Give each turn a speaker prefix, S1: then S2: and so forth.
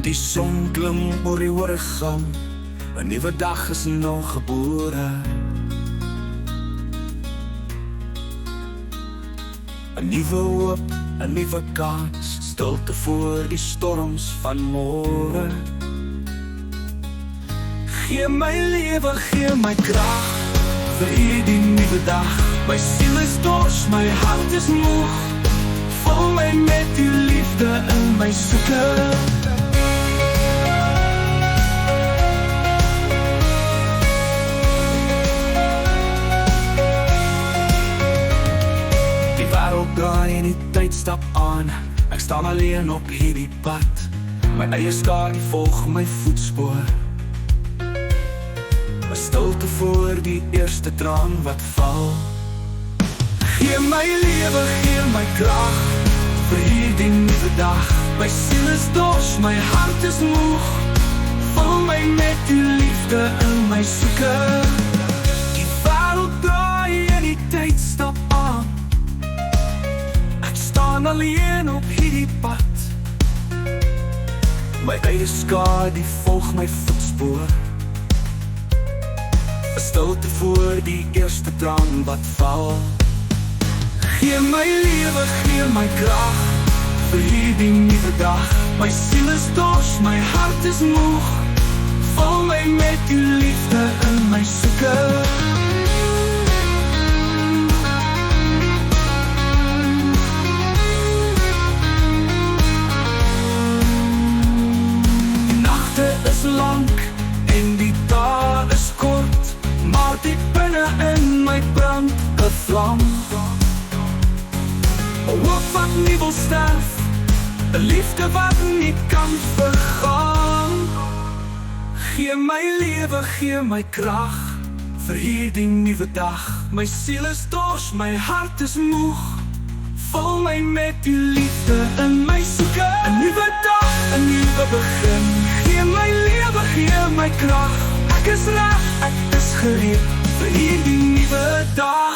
S1: Die son klim oor die horizon, 'n nuwe dag is nou gebore. 'n Nuwe hoop, 'n nuwe kans, stilte voor die storms van môre. Gee my lewe, gee my krag, vir hierdie nuwe dag. My siel is dors, my hart is moeg, vul my met die liefde in my soeke. Die wêreld draai en die tyd stap aan, ek staan alleen op hierdie pad. My eie skadu volg my voetspoor. My stilte voor die eerste traan wat val. Gee my lewe, gee my krag, vir hierdie nuwe dag. My siel is dors, my hart is moeg, vul my met die liefde in my soeke. Die wêreld draai en die tyd stap aan, ek staan alleen op hierdie pad. My eie skadu volg my voetspoor. 'n Stilte voor die eerste traan wat val. Gee my lewe, gee my krag, vir hierdie nuwe dag. My siel is dors, my hart is moeg, vul my met die liefde in my soeke. Die nagte is lank en die dae is kort, maar diep binne in my brand 'n vlam. 'n hoop wat nie wil sterf, 'n liefde wat nie kan vergaan. Gee my lewe, gee my krag, vir hierdie nuwe dag. My siel is dors, my hart is moeg, vul my met die liefde in my soeke. 'n Nuwe dag, 'n nuwe begin. Gee my lewe, gee my krag, ek is reg, ek is gereed vir hierdie nuwe dag.